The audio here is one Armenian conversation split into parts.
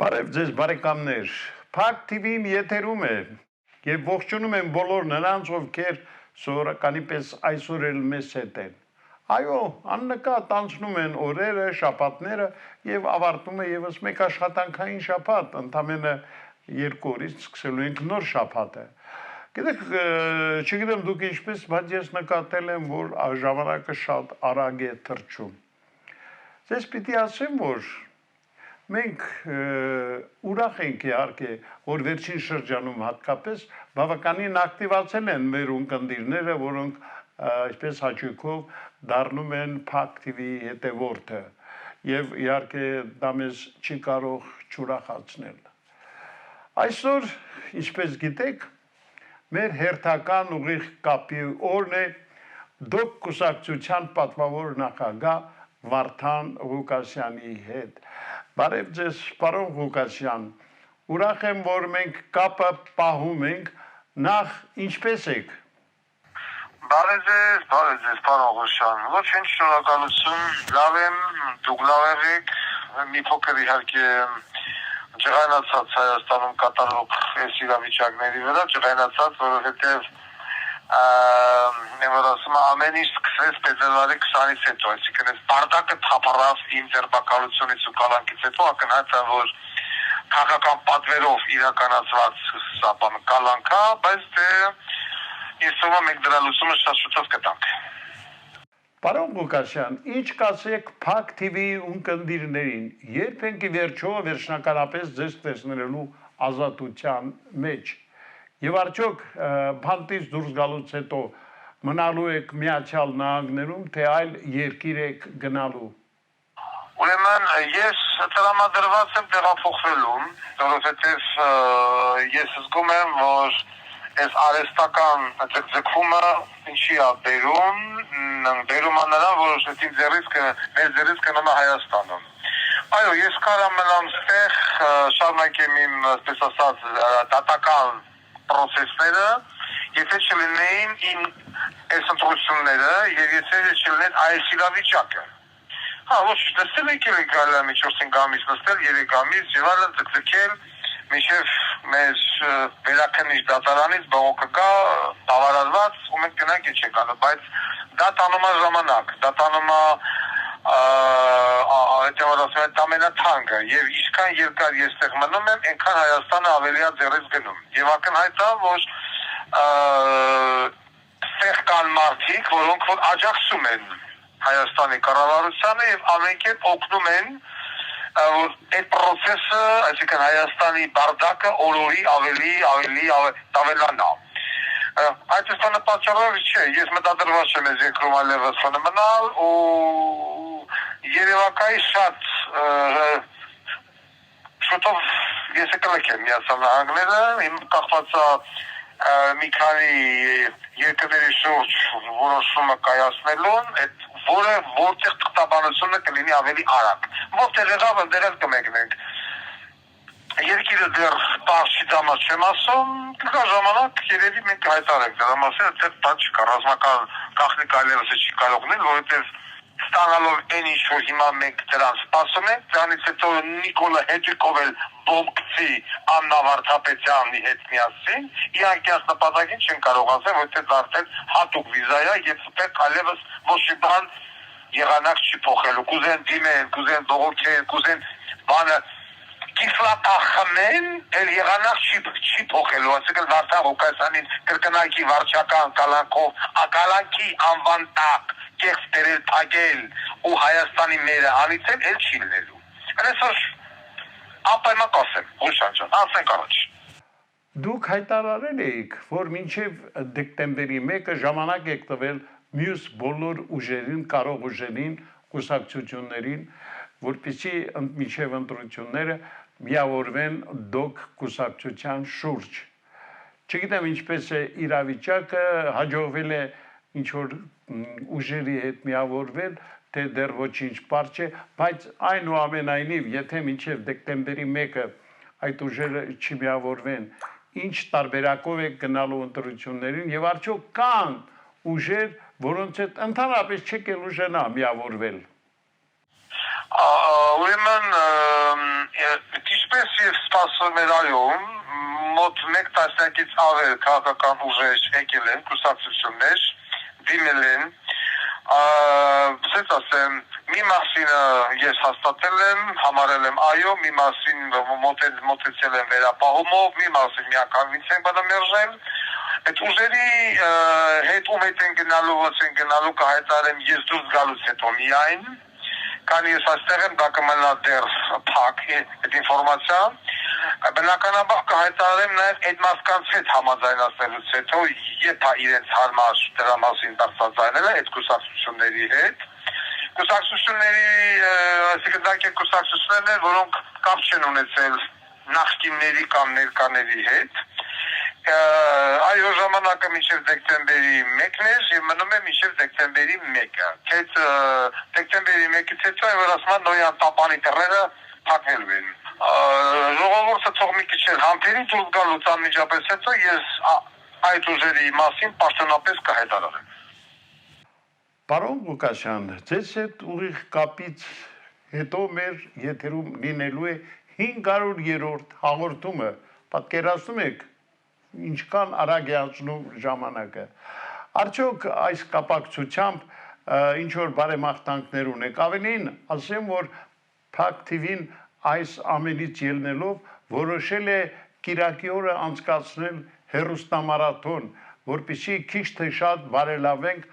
Բարև ձեզ բարեկամներ, Փակ TV-ն եթերում է եւ ողջունում եմ բոլոր նրանց, ովքեր սովորականի պես այսօր էլ մեզ հետ են։ Այո, աննկատ անցնում են օրերը, շաբաթները եւ ավարտում է եւս մեկ աշխատանքային շաբաթ, ընդամենը 2 օրից սկսելու ենք նոր շաբաթը։ Գիտեք, չգիտեմ դուք ինչպես, բայց ես նկատել եմ, որ ժամանակը շատ արագ է թռչում։ Ձեզ պիտի ասեմ, որ մենք ուրախ ենք իհարկե, որ վերջին շրջանում հատկապես բավականին ակտիվացել են մեր ունկնդիրները, որոնք այսպես հաճույքով դառնում են Փակ TV-ի հետևորդը եւ իհարկե դա մեզ չի կարող չուրախացնել։ Այսօր, ինչպես գիտեք, մեր հերթական ուղիղ կապի օրն է դոկ կուսակցության պատվավոր նախագահ Վարդան Ղուկասյանի հետ։ Բարև ձեզ, պարոն Ղուկասյան, ուրախ եմ, որ մենք կապը պահում ենք, նախ ինչպես եք։ Բարև ձեզ, պարոն Ղուկասյան, ոչինչ շնորհակալություն, լավ եմ, դուք լավ եք, մի փոքր իհարկե ջղայնացած Հայաստանում կատարվող այս իրավիճակների վրա, ջղայնացած, որովհետև որ ասում ամեն ինչ սկսվեց փետրվարի 20-ից հետո, այսինքն այս բարդակը թափառավ իմ ձերբակալությունից ու կալանքից հետո ակնհայտ է, որ քաղաքական պատվերով իրականացված սա բան կալանք է, բայց ես թվում մենք դրա լուսումը շատ շուտով կտանք։ Պարոն Ղուկասյան, ինչ կասեք Փակ TV-ի ունկնդիրներին, երբ ենք ի վերջո վերջնականապես ձեզ տեսնելու ազատության մեջ։ Եվ արդյոք բանտից դուրս գալուց հետո մնալու եք Միացյալ Նահանգներում, թե այլ երկիր եք գնալու։ Ուրեմն ես տրամադրված եմ տեղափոխվելու, որովհետև ես զգում եմ, որ այս արհեստական ձգձգումը ինչի է բերում է նրան, որ մեր ձեռից գնում է Հայաստանը։ Այո, ես կարամ մնամ ստեղ, շարունակեմ իմ, այսպես ասած, դատական պրոցեսները, եթե չլինեին իմ այս ընտրությունները եւ եթե չլիներ այս իրավիճակը։ Ոչ նստել եք եք գալու 4-5 ամիս նստել, 3 ամիս եւ այլն ձգձգել, մինչեւ մեր վերաքննիչ դատարանից բողոքը գա բավարարված ու մենք գնանք չեկանը, բայց դա տանում է ժամանակ, դա տանում է ամենաթանկը եւ ինչքան երկար ես տեղ մնում եմ, այնքան Հայաստանը ավելի է ձեռից գնում։ Եվ ակնհայտ է, որ ստեղ կան մարդիկ, որոնք որ աջակցում են Հայաստանի կառավարությանը եւ ամեն կերպ օգնում են, որ այդ process-ը, այսինքն Հայաստանի բարդակը օրորի ավելի տավելանա։ Այդ բանը պատճառով չէ, ես մտադրված եմ այս երկրում այլևս մնալ ու երևակայի շատ շուտով ես կլքեմ Միացյալ Նահանգները, իմ կախված է մի քանի երկրների շուրջ որոշումը կայացնելուն, այդ որը որտեղ թղթաբանությունը կլինի ավելի արագ։ Որտեղ եղավ, դեռ էլ կմեկնենք։ Երկիրը դեռ պարզ չի դամած չեմ ասում, կգա ժամանակ երևի մենք հայտարարենք դրա մասին, թե դա չկա, ռազմական գաղտնիք այլևս չի կարող լինել, որովհետև ստանալով այն ինչ որ հիմա մենք դրան սպասում ենք, դրանից հետո Նիկոլա Հետիկով էլ բոմբցի Աննա Վարդապետյանի հետ միասին, իհարկե այս նպատակին չեն կարող ասել, որովհետև դա արդեն հատուկ վիզա է եւ պետք այլևս ոչ մի բան եղանակ չի փոխելու, կուզեն դիմեն, կուզեն բողոքեն, կուզեն բանը կիսլատախմեն, էլ եղանակ չի փոխելու, այսինքն Վարդան Ղուկասյանին կրկնակի վարչական կալանքով, ակալանքի անվան տակ կեղծ դերել փակել ու Հայաստանի մերը անիցել էլ չի լինելու։ Այսօր ապայման կասեմ, Ղուկասյան ջան, ասենք առաջ։ Դուք հայտարարել եք, որ մինչև դեկտեմբերի 1-ը ժամանակ եք տվել մյուս բոլոր ուժերին, կարող ուժերին, կուսակցություններին, որպեսզի մինչև ընտրությունները միավորվեն դոկ կուսակցության շուրջ։ Չգիտեմ ինչպես է իրավիճակը, հաջողվել է ինչ-որ ուժերի հետ միավորվել, թե դեռ ոչինչ պարզ չէ, բայց այնուամենայնիվ, եթե մինչև դեկտեմբերի 1-ը այդ ուժերը չմիավորվեն, ինչ տարբերակով եք գնալու ընտրություններին եւ արդյոք կան ուժեր, որոնց հետ ընդհանրապես չեք էլ ուժենա միավորվել։ Ուրեմն ինչպես եւ սպասում էր այոմ մոտ 1 տասնյակից ավել քաղաքական ուժեր եկել են կուսակցություններ դիմել են ասես ասեմ մի մասինը ես հաստատել եմ համարել եմ այո մի մասին մոտեցել եմ վերապահումով մի մասին միակամից եմ բնամերժել այդ ուժերի հետ ում են գնալու ոնց են գնալու կհայտարեմ ես դուրս գալուց հետո միայն Քանի ես այստեղ եմ, դա կմնա դեռ փակ այդ ինֆորմացիա, բնականաբար կհայտարարեմ նաև այդ մարդկանց հետ համաձայնացնելուց հետո, երբ իրենց հարմար դրա մասին բարձրաձայնել է այդ կուսակցությունների հետ, կուսակցությունների, այսինքն դա կուսակցություններ, որոնք կապ չեն ունեցել նախկինների կամ ներկաների հետ, այո ժամանակը մինչև դեկտեմբերի 1-ն էր եւ մնում է մինչև դեկտեմբերի 1-ը։ Այդ դեկտեմբերի 1-ից հետո որ ասում են նոյան տապանի տռերը փակվելու են։ Ժողովուրդը թող մի քիչ համբերի դուրս գալուց անմիջապես հետո ես այդ ուժերի մասին պաշտոնապես կհայտարարեմ։ Պարոն Ղուկասյան, ձեզ հետ ուղիղ կապից հետո մեր եթերում լինելու է 500-րդ հաղորդումը, պատկերացնում եք ինչքան արագ է անցնում ժամանակը։ Արդյոք այս կապակցությամբ ինչ որ բարեմաղթանքներ ունեք, ավելին ասեմ, որ Փակ TV-ն այս ամենից ելնելով որոշել է կիրակի օրը անցկացնել հեռուստամարաթոն, որպեսզի քիչ թե շատ բարելավենք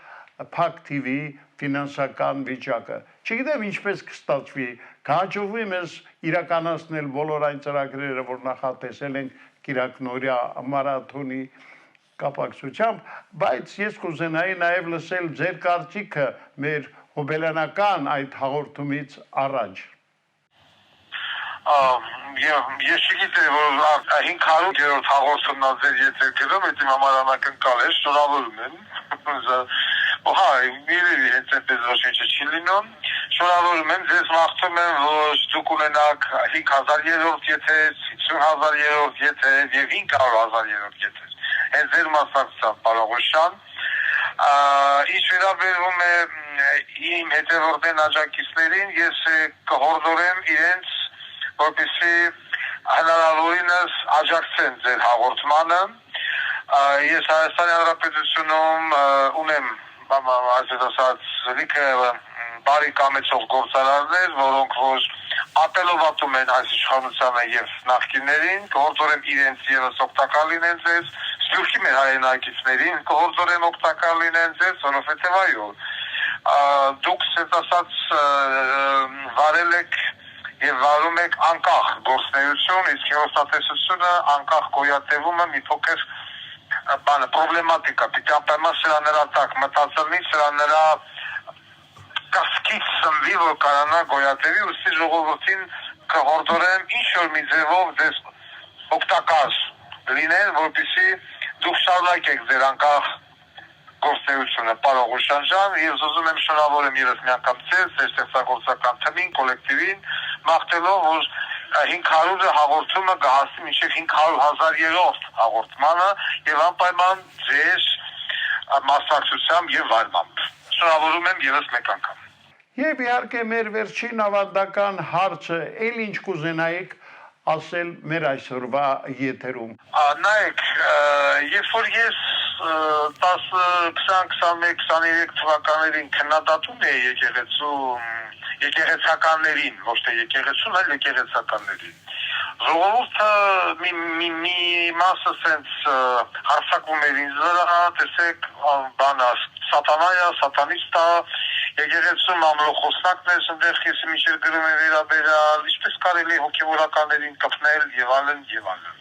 Փակ TV-ի ֆինանսական վիճակը։ Չգիտեմ ինչպես կստացվի, կհաջողվի մեզ իրականացնել բոլոր այն ծրագրերը, որ նախատեսել ենք կիրակնօրյա մարաթոնի կապակցությամբ, բայց ես կուզենայի նաև լսել ձեր կարծիքը մեր հոբելյանական այդ հաղորդումից առաջ։ Ես չգիտեմ, որ 500-րդ հաղորդումն ձեր եթե գրում, այդ իմ համար անակնկալ է, շնորհավորում եմ։ Հա, իրերի հենց այնպես ոչ ինչը չի լինում։ Շնորհավորում եմ, ձեզ մաղթում եմ, որ դուք ունենաք 5000-րդ եթեր, 50000-րդ եթեր եւ 500,000-րդ եթեր։ Հենց ձեր մասնակցությամբ, պարոն Ղուկասյան, ինչ վերաբերում է իմ հետևորդեն աջակիցներին, ես կհորդորեմ իրենց, որպեսզի հնարավորինս աջակցեն ձեր հաղորդմանը։ Ես Հայաստանի Հանրապետությունում ունեմ այսպես ասած լիքը բարի կամեցող գործարարներ, որոնք որ ապելովատում են այս իշխանությանը եւ նախկիններին, կհորդորեմ իրենց եւս օգտակար լինեն ձեզ, սփյուռքի մեր հայրենակիցներին կհորդորեմ օգտակար լինեն ձեզ, որովհետեւ այո, դուք ասած վարել եք եւ վարում եք անկախ գործնեություն, իսկ հերոստատեսությունը անկախ գոյատևումը մի փոքր պրոբլեմատիկա, պիտի ապայման սրա նրա տակ մտածելնի, սրա նրա կասկից սնվի, որ կարանա գոյատևի, ուստի ժողովրդին կհորդորեմ ինչ-որ մի ձևով ձեզ օգտակար լինեն, որպեսզի դուք շարունակեք ձեր անկախ գործնեությունը, պարոն Ղուկասյան, եւ ուզում եմ շնորհավորեմ ևս մի անգամ ձեզ, ձեր ստեղծագործական թիմին, կոլեկտիվին, մաղթելով, որ 500-ը հաղորդումը կհասնի մինչև 500,000-րդ հաղորդմանը եւ անպայման ձեր մասնակցությամբ եւ վարմամբ։ Շնորհավորում եմ ևս մեկ անգամ։ Եվ իհարկե մեր վերջին ավանդական հարցը, ել ինչ կուզենայիք ասել մեր այսօրվա եթերում։ Նայեք, երբ որ ես 10, 20, 21, 23 թվականներին քննադատում էի եկեղեցականներին, ոչ թե եկեղեցուն, այլ եկեղեցականներին։ Ժողովուրդը մի մասը սենց հարցակվում էր ինձ վրա, տեսեք, բանը սատանայա, սատանիստա, եկեղեցում ամլոխոսնակն էր, ընդեղ քեսի միջեր գրում է վերաբերալ, ինչպես կարելի հոգևորականներին կպնել եւ այլն եւ այլն։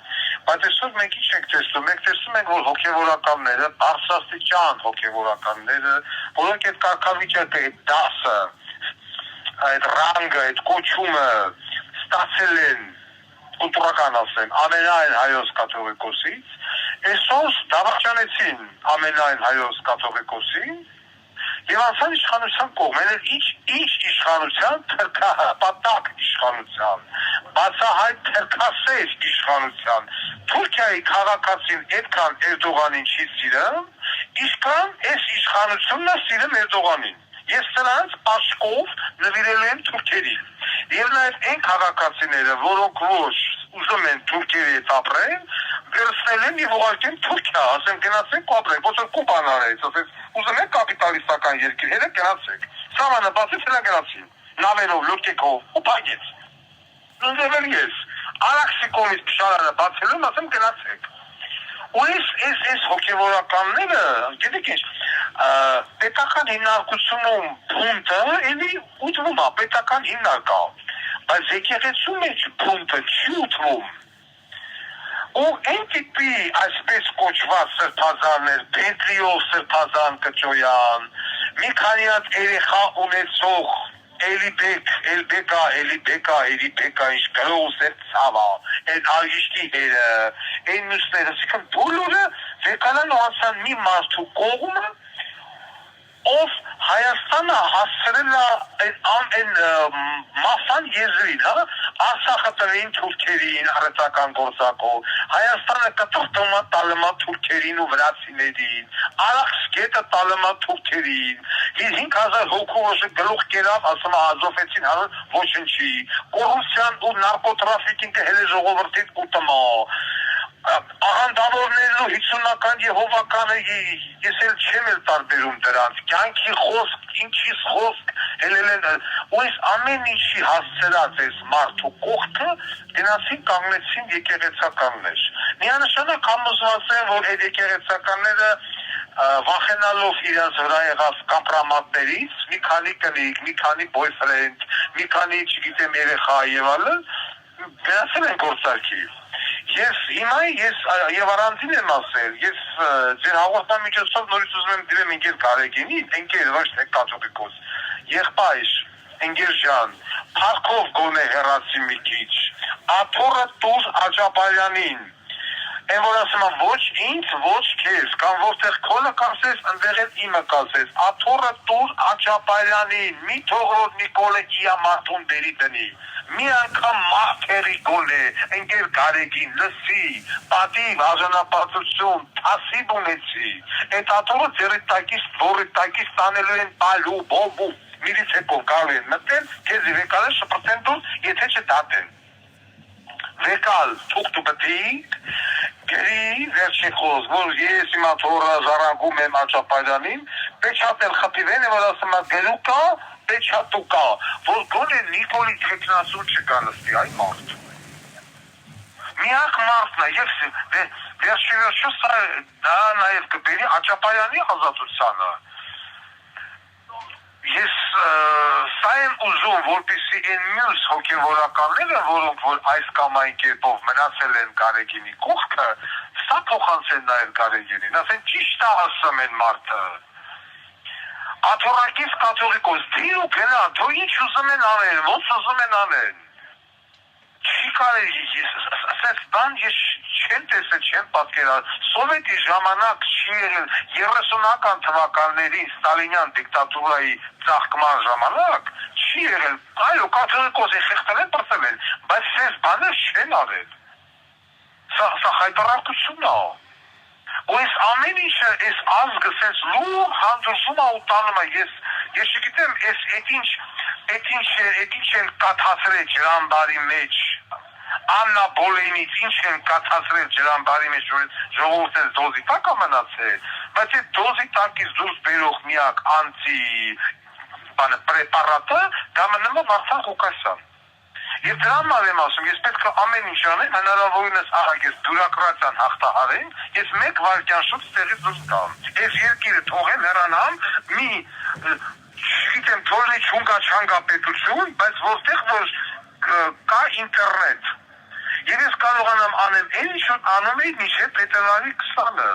Բայց այսօր մենք ինչ ենք տեսնում, մենք տեսնում ենք, որ հոգևորականները, բարձրաստիճան հոգևորականները, որոնք այդ կարգավիճակը, այդ դասը, այդ ռանգը, այդ կոչումը ստացել են կուլտուրական ասեմ, ամենայն հայոց կաթողիկոսից, այսօր դավաճանեցին ամենայն հայոց կաթողիկոսին եւ անցան իշխանության կողմերը ինչ իշխանության թրքապատակ իշխանության բացահայտ թրքասեր իշխանության Թուրքիայի քաղաքացին այդքան Էրդողանին չի սիրում ինչքան այս իշխանությունն է սիրում Էրդողանին ես նրանց աշկով նվիրել եմ թուրքերին Եվ նաև այն քաղաքացիները, որոնք ոչ ուզում են Թուրքիայի հետ ապրեն, վերցնել են եւ ուղարկեն Թուրքիա, ասեն գնացեք ու ապրեք, ոչ որ Կուբան արեց, ասես ուզում եք կապիտալիստական երկիր, հենց գնացեք։ Սամանը բացից հենց գնացին, նավերով, լոկեկով ու փակեց։ Նույնպես ես Արաքսի կողմից փշարանը բացելուն ասեմ գնացեք։ Ու այս հոգևորականները, գիտեք ինչ, պետական հիմնարկությունում բունտը էլի ուտվում է, պետական հիմնարկա, բայց եկեղեցու մեջ բունտը չի ուտվում։ Ու այն տիպի այսպես կոչված սրբազաններ, Բենտլիով սրբազան կճոյան, մի քանի հատ երեխա ունեցող Էլբեկա, ինչ գրող սեր ցավա, այն արգիշտի հերը, այն մյուսները, ասիկան բոլորը վեկանան ու անցան մի մարդու կողմը, ով Հայաստանը հասցրել է այն մասան եզրին, Արցախը տվին թուրքերին, առեցական գործակով, Հայաստանը կտրտում է տալմա թուրքերին ու վրացիներին, Արաքս գետը տալմա թուրքերին, 5000 հոգու գլուխ կերավ, ասում է Ազովեցին ոչնչի, կոռուպցիան ու նարկոտրաֆիկինգը հենց ժողովրդին կուտում է, աղանդավորներն ու 50-ական Եհովականը ես էլ չեմ էլ տարբերում դրանց, կյանքի խոսք, ինչիս խոսք, ու այս ամեն ինչի հասցրած այս մարդու կողքը գնացին կանգնեցին եկեղեցականներ։ Միանշանակ համոզված են, որ այդ եկեղեցականները վախենալով իրենց վրա եղած կամպրամատներից, մի քանի կնիկ, մի քանի boyfriend, մի քանի, չգիտեմ, երեխա եւ այլն, գնացել են գործարքի։ Ես հիմա եւ առանձին եմ ասել, ես ձեր հաղորդամիջոցով նորից ուզում եմ դրեմ ընկեր Գարեգինին, ընկեր ոչ թե կաթողիկոս, եղբայր, ընկեր ջան, փառքով գոնե հեռացի մի քիչ, աթոռը տուր Աջապարյանին, այն որ ասում եմ ոչ ինձ, ոչ քեզ, կամ որտեղ քոլը կասես, ընդեղ էլ իմը կասես, աթոռը տուր Աջապարյանին, մի թող որ Նիկոլը իա մարդուն բերի դնի, մի անգամ մարդերի գոնե, ընկեր Գարեգին, լսի, պատիվ, արժանապատվություն, թասիբ ունեցի, այդ աթոռը ձեռի տակից, որի տակից տանելու են պալու, բոբու, միլիցեքով գալու են մտել, քեզի վեկալը շպրտեն դուր, եթե չդատեն։ Վեկալ թուղթու բտիկ, գրի վերջի խոս, որ ես իմ աթոռը զարանգում եմ Աջապարյանին, պեչատել խփիվեն է, որ ասում է գլու կա, պեչատու կա, որ գոնե Նիկոլի թեկնասուն չկա նստի, այ մարդ։ Միակ մարդն է, և վերջի սա նաև կբերի Աջապարյանի ազատությանը։ Ես սա եմ ուզում, որպեսզի այն մյուս հոգևորականները, որոնք որ այս կամ այն կերպով մնացել են Գարեգինի կողքը, սա փոխանցեն նաև Գարեգինին, ասեն ճիշտ է ասում են մարդը։ Աթոռակից կաթողիկոս դիր ու գնա, թող ինչ ուզում են անեն, ոնց ուզում են անեն։ Չի կարելի, ասես բան ես չեմ տեսել, չեմ պատկերացրել, սովետի ժամանակ չի եղել 30-ական թվականներին Ստալինյան դիկտատուրայի ծաղկման ժամանակ չի եղել, այո, կաթողիկոսի խեղդել են, բրծել են, բայց այս բաներ չեն արել։ Սա խայտարակություն է։ Ու այս ամեն ինչը, այս ազգը սենց լուր հանդուրժում է ու տանում է, ես չգիտեմ, այդ ինչ են կաթացրել ջրամբարի մեջ, Աննա Բոլենից ինչ են կաթացրել ջրամբարի մեջ, որ ժողովուրդը դոզի տակ է մնացել, բայց այդ դոզի տակից դուրս բերող միակ պրեպարատը դա մնում է Վարդան Ղուկասյան։ Եվ դրան եմ ասում, ես պետք է ամեն ինչ անեմ, հնարավորինս արագ ես բյուրոկրատիան հաղթահարեմ, ես մեկ վայրկյան շուտ ստեղից դուրս գամ։ Ես երկիրը թողեմ, հեռանամ, մի չգիտեմ, թորնի չունգա-չանգա պետություն, բայց որտեղ որ կա ինտերնետ։ Եվ ես կարողանամ անեմ այն ինչ որ անում էի մինչև փետրվարի 20-ը։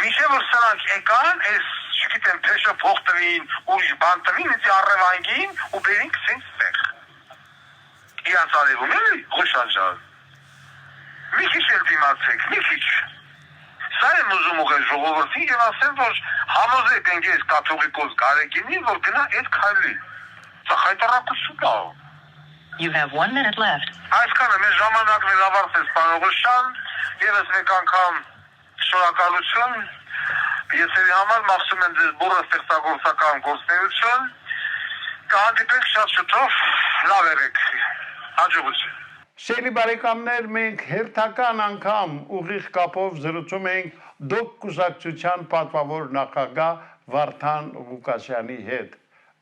Մինչև որ սրանք եկան, այս չգիտեմ, փեշը փող տվին, ուրիշ բան տվին, ինձ առևանգին ու բերին քսին ստեղ։ Իրանց արևում էլի, Խոշան ջան։ Մի քիչ էլ դիմացեք, մի քիչ։ Սա եմ ուզում ուղղել ժողովրդին եւ ասեմ, որ համոզեք ընկեր կաթողիկոս Գարեգինին, որ գնա այդ քայլի։ Սա խայտարակություն է։ You have 1 minute left. Այսքանը մեր ժամանակն էլ ավարտեց պարոն Ղոշան, եւս մեկ անգամ շնորհակալություն։ Ես համար մաղթում եմ ձեզ բոլոր ստեղծագործական գործունեություն կհանդիպենք շատ շուտով, լավ եղեք, հաջողություն։ Սիրելի բարեկամներ, մենք հերթական անգամ ուղիղ կապով զրուցում ենք դոկ կուսակցության պատվավոր նախագահ Վարդան Ղուկասյանի հետ։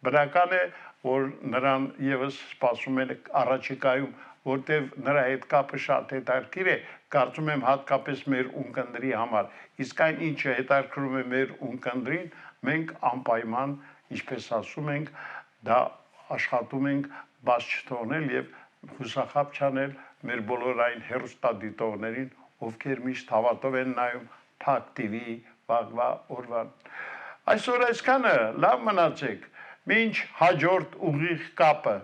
Բնական է, որ նրան եւս սպասում են առաջիկայում, որտեղ նրա հետ կապը շատ հետաքրքիր է, կարծում եմ հատկապես մեր ունկնդրի համար։ Իսկ այն ինչը հետաքրքրում է մեր ունկնդրին, մենք անպայման, ինչպես ասում ենք, դա աշխատում ենք բաց չթողնել եւ հուսախաբ չանել մեր բոլոր այն հեռուստադիտողներին, ովքեր միշտ հավատով են նայում Փակ TV վաղվա օրվան։ Այսօր այսքանը, լավ մնացեք, մինչ հաջորդ ուղիղ կապը։